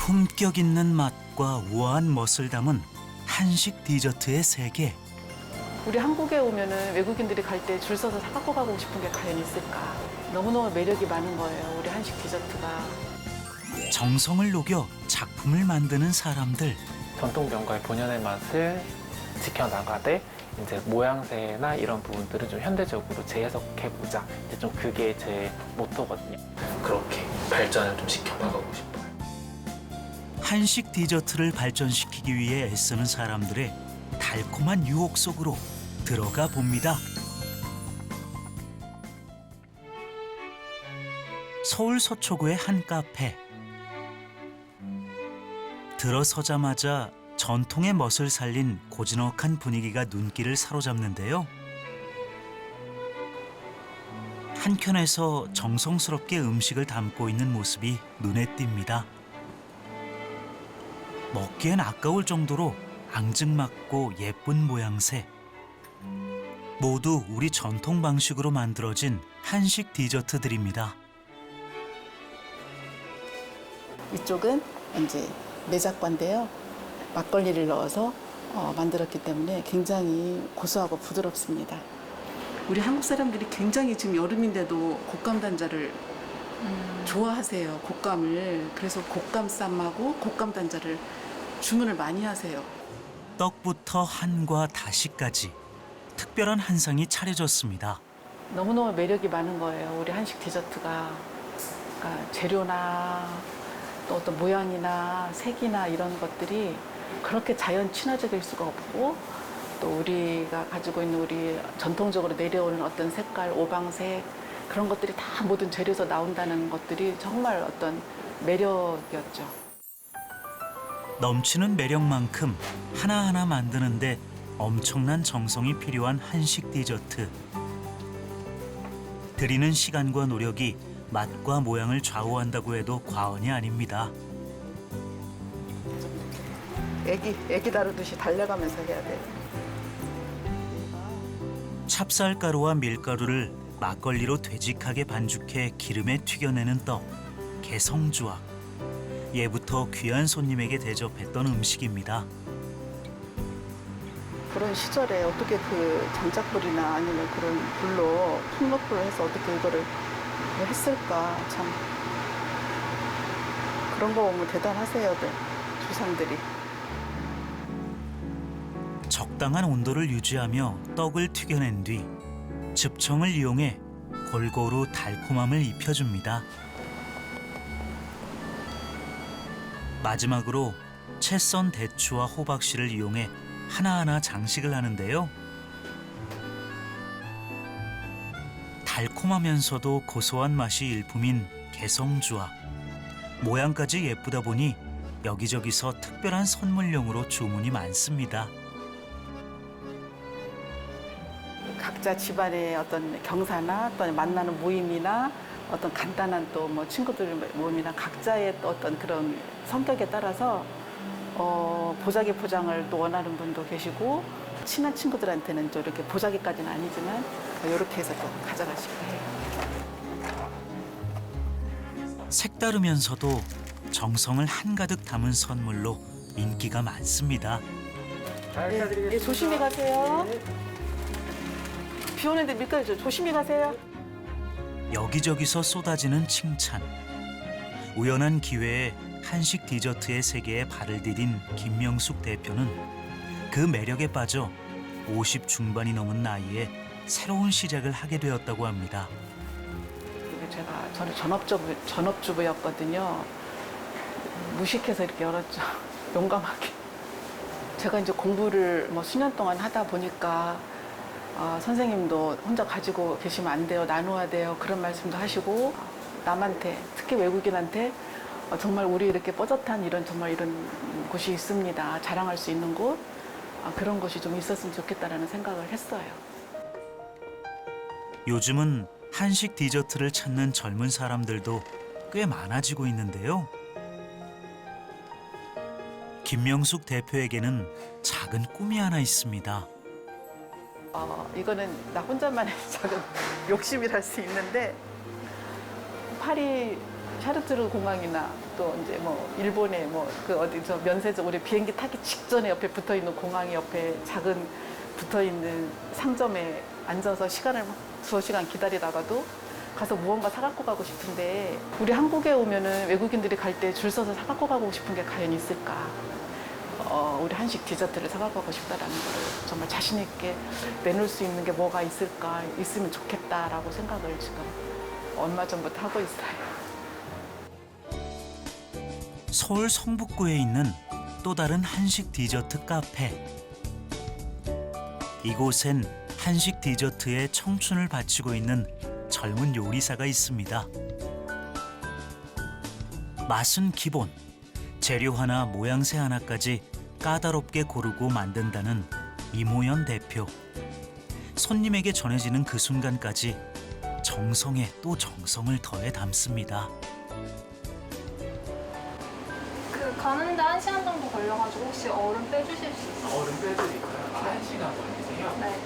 품격 있는 맛과 우아한 멋을 담은 한식 디저트의 세계. 우리 한국에 오면은 외국인들이 갈 때 줄 서서 사 갖고 가고 싶은 게 과연 있을까? 너무너무 매력이 많은 거예요, 우리 한식 디저트가. 정성을 녹여 작품을 만드는 사람들. 전통 명가의 본연의 맛을 지켜나가되 이제 모양새나 이런 부분들을 좀 현대적으로 재해석해보자. 이제 좀 그게 제 모토거든요. 그렇게 발전을 좀 시켜나가고 싶어요. 한식 디저트를 발전시키기 위해 애쓰는 사람들의 달콤한 유혹 속으로 들어가 봅니다. 서울 서초구의 한 카페. 들어서자마자 전통의 멋을 살린 고즈넉한 분위기가 눈길을 사로잡는데요. 한켠에서 정성스럽게 음식을 담고 있는 모습이 눈에 띕니다. 먹기엔 아까울 정도로 앙증맞고 예쁜 모양새. 모두 우리 전통 방식으로 만들어진 한식 디저트들입니다. 이쪽은 이제 매작과인데요. 막걸리를 넣어서 만들었기 때문에 굉장히 고소하고 부드럽습니다. 우리 한국 사람들이 굉장히 지금 여름인데도 곶감 단자를 좋아하세요. 곶감을. 그래서 곶감 쌈하고 곶감 단자를 주문을 많이 하세요. 떡부터 한과 다시까지 특별한 한상이 차려졌습니다. 너무너무 매력이 많은 거예요, 우리 한식 디저트가. 그러니까 재료나 또 어떤 모양이나 색이나 이런 것들이 그렇게 자연 친화적일 수가 없고, 또 우리가 가지고 있는 우리 전통적으로 내려오는 어떤 색깔, 오방색 그런 것들이 다 모든 재료에서 나온다는 것들이 정말 어떤 매력이었죠. 넘치는 매력만큼 하나하나 만드는데 엄청난 정성이 필요한 한식 디저트. 들이는 시간과 노력이 맛과 모양을 좌우한다고 해도 과언이 아닙니다. 애기 다루듯이 달려가면서 해야 돼요. 찹쌀가루와 밀가루를 막걸리로 되직하게 반죽해 기름에 튀겨내는 떡, 개성주악. 예부터 귀한 손님에게 대접했던 음식입니다. 그런 시절에 어떻게 그 장작불이나 아니면 그런 불로 풍로불로 해서 어떻게 이거를 했을까, 참. 그런 거 보면 대단하세요, 조상들이. 적당한 온도를 유지하며 떡을 튀겨낸 뒤 즙청을 이용해 골고루 달콤함을 입혀줍니다. 마지막으로 채 썬 대추와 호박씨를 이용해 하나하나 장식을 하는데요. 달콤하면서도 고소한 맛이 일품인 개성주악. 모양까지 예쁘다 보니 여기저기서 특별한 선물용으로 주문이 많습니다. 각자 집안의 어떤 경사나 또 만나는 모임이나 어떤 간단한 또 뭐 친구들 모임이나 각자의 또 어떤 그런 성격에 따라서 보자기 포장을 또 원하는 분도 계시고, 친한 친구들한테는 또 이렇게 보자기까지는 아니지만 이렇게 해서 또 가져가시기도 해요. 색다르면서도 정성을 한가득 담은 선물로 인기가 많습니다. 네, 조심히 가세요. 비 오는데 밀가루 조심히 가세요. 여기저기서 쏟아지는 칭찬. 우연한 기회에 한식 디저트의 세계에 발을 디딘 김명숙 대표는 그 매력에 빠져 50 중반이 넘은 나이에 새로운 시작을 하게 되었다고 합니다. 저는 전업주부였거든요. 무식해서 이렇게 열었죠. 용감하게. 제가 이제 공부를 뭐 수년 동안 하다 보니까 선생님도 혼자 가지고 계시면 안 돼요. 나눠야 돼요. 그런 말씀도 하시고, 남한테, 특히 외국인한테 정말 우리 이렇게 뻣뻣한 정말 이런 곳이 있습니다. 자랑할 수 있는 곳. 그런 곳이 좀 있었으면 좋겠다라는 생각을 했어요. 요즘은 한식 디저트를 찾는 젊은 사람들도 꽤 많아지고 있는데요. 김명숙 대표에게는 작은 꿈이 하나 있습니다. 이거는 나 혼자만의 작은 욕심이랄 수 있는데, 파리 샤르트르 공항이나 또 이제 뭐 일본의 뭐 그 어디 저 면세점 우리 비행기 타기 직전에 옆에 붙어 있는 공항 옆에 작은 붙어 있는 상점에 앉아서 시간을 막 두어 시간 기다리다가도 가서 무언가 사갖고 가고 싶은데 우리 한국에 오면은 외국인들이 갈 때 줄 서서 사갖고 가고 싶은 게 과연 있을까? 우리 한식 디저트를 사갖고 가고 싶다라는 거를 정말 자신 있게 내놓을 수 있는 게 뭐가 있을까? 있으면 좋겠다라고 생각을 지금 얼마 전부터 하고 있어요. 서울 성북구에 있는 또 다른 한식 디저트 카페. 이곳엔 한식 디저트에 청춘을 바치고 있는 젊은 요리사가 있습니다. 맛은 기본, 재료 하나 모양새 하나까지 까다롭게 고르고 만든다는 이모연 대표. 손님에게 전해지는 그 순간까지 정성에 또 정성을 더해 담습니다. 가는데 1시간 정도 걸려가지고 혹시 얼음 빼주실 수 있어요? 얼음 빼드릴까요? 아, 1시간 걸리세요? 네.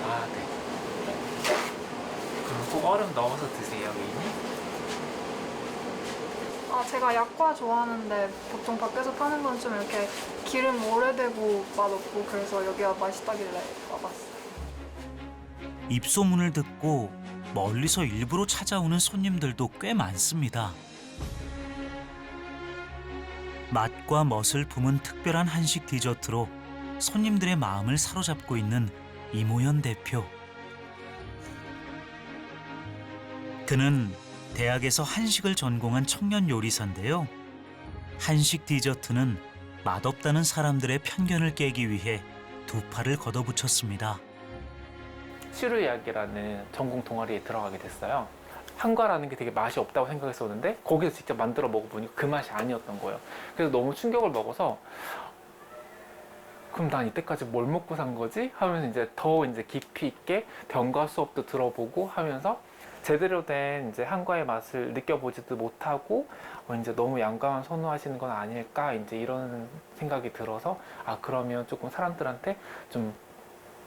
아, 네. 그럼 꼭 얼음 넣어서 드세요, 메인이? 제가 약과 좋아하는데 보통 밖에서 파는 건 좀 이렇게 기름 오래되고 맛없고 그래서 여기가 맛있다길래 와봤어요. 입소문을 듣고 멀리서 일부러 찾아오는 손님들도 꽤 많습니다. 맛과 멋을 품은 특별한 한식 디저트로 손님들의 마음을 사로잡고 있는 이모연 대표. 그는 대학에서 한식을 전공한 청년 요리사인데요. 한식 디저트는 맛없다는 사람들의 편견을 깨기 위해 두 팔을 걷어붙였습니다. 시루야기라는 전공 동아리에 들어가게 됐어요. 한과라는 게 되게 맛이 없다고 생각했었는데 거기서 직접 만들어 먹어보니까 그 맛이 아니었던 거예요. 그래서 너무 충격을 먹어서 그럼 난 이때까지 뭘 먹고 산 거지? 하면서 이제 더 이제 깊이 있게 병가 수업도 들어보고 하면서 제대로 된 이제 한과의 맛을 느껴보지도 못하고 이제 너무 양과만 선호하시는 건 아닐까 이제 이런 생각이 들어서 그러면 조금 사람들한테 좀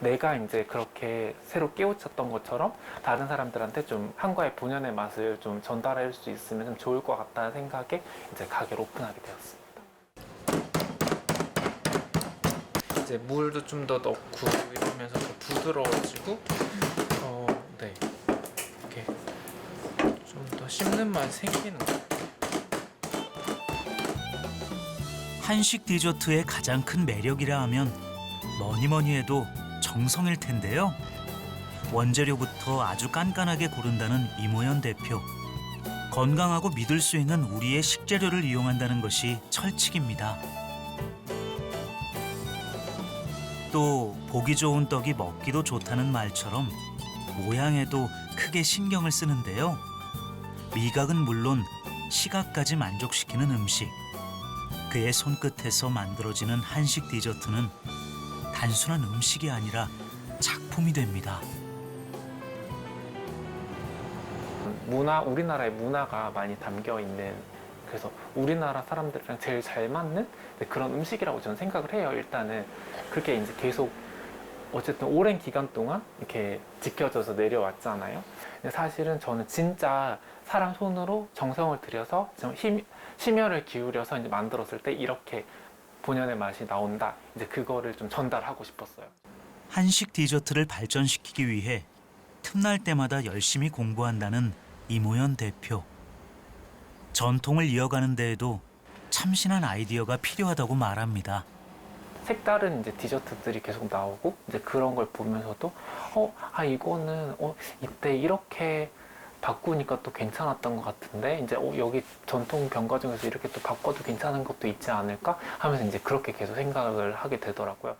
내가 이제 그렇게 새로 깨우쳤던 것처럼 다른 사람들한테 좀 한과의 본연의 맛을 좀 전달할 수 있으면 좀 좋을 것 같다는 생각에 이제 가게를 오픈하게 되었습니다. 이제 물도 좀 더 넣고 이러면서 더 부드러워지고 네 이렇게 좀 더 씹는 맛이 생기는 것 같아요. 한식 디저트의 가장 큰 매력이라 하면 뭐니 해도 정성일 텐데요. 원재료부터 아주 깐깐하게 고른다는 이모연 대표. 건강하고 믿을 수 있는 우리의 식재료를 이용한다는 것이 철칙입니다. 또 보기 좋은 떡이 먹기도 좋다는 말처럼 모양에도 크게 신경을 쓰는데요. 미각은 물론 시각까지 만족시키는 음식. 그의 손끝에서 만들어지는 한식 디저트는 단순한 음식이 아니라 작품이 됩니다. 우리나라의 문화가 많이 담겨 있는, 그래서 우리나라 사람들이랑 제일 잘 맞는 그런 음식이라고 저는 생각을 해요. 일단은 그렇게 이제 계속 어쨌든 오랜 기간 동안 이렇게 지켜져서 내려왔잖아요. 근데 사실은 저는 진짜 사람 손으로 정성을 들여서 심혈을 기울여서 이제 만들었을 때 이렇게 본연의 맛이 나온다. 이제 그거를 좀 전달하고 싶었어요. 한식 디저트를 발전시키기 위해 틈날 때마다 열심히 공부한다는 이모연 대표. 전통을 이어가는 데에도 참신한 아이디어가 필요하다고 말합니다. 색다른 이제 디저트들이 계속 나오고 이제 그런 걸 보면서도 이거는 이때 이렇게 바꾸니까 또 괜찮았던 것 같은데 이제 여기 전통 병가 중에서 이렇게 또 바꿔도 괜찮은 것도 있지 않을까 하면서 이제 그렇게 계속 생각을 하게 되더라고요.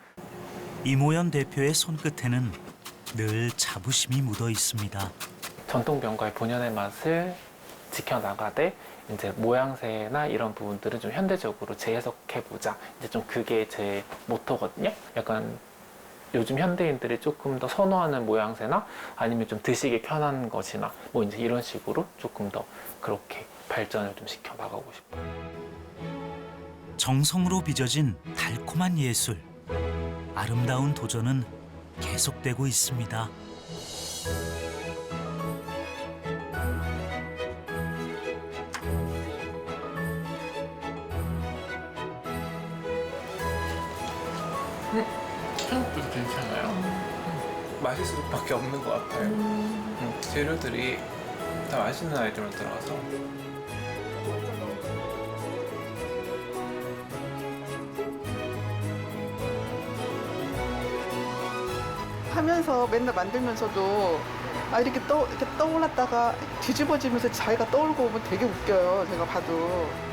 이모연 대표의 손끝에는 늘 자부심이 묻어 있습니다. 전통 병가의 본연의 맛을 지켜나가되 이제 모양새나 이런 부분들은 좀 현대적으로 재해석해보자. 이제 좀 그게 제 모토거든요. 약간 요즘 현대인들이 조금 더 선호하는 모양새나 아니면 좀 드시기 편한 것이나 뭐 이제 이런 식으로 조금 더 그렇게 발전을 좀 시켜 나가고 싶어요. 정성으로 빚어진 달콤한 예술. 아름다운 도전은 계속되고 있습니다. 생각보다 괜찮아요. 맛있을 수밖에 없는 것 같아요. 재료들이 다 맛있는 아이템을 들어가서. 하면서 맨날 만들면서도 이렇게 떠올랐다가 뒤집어지면서 자기가 떠올고 오면 되게 웃겨요. 제가 봐도.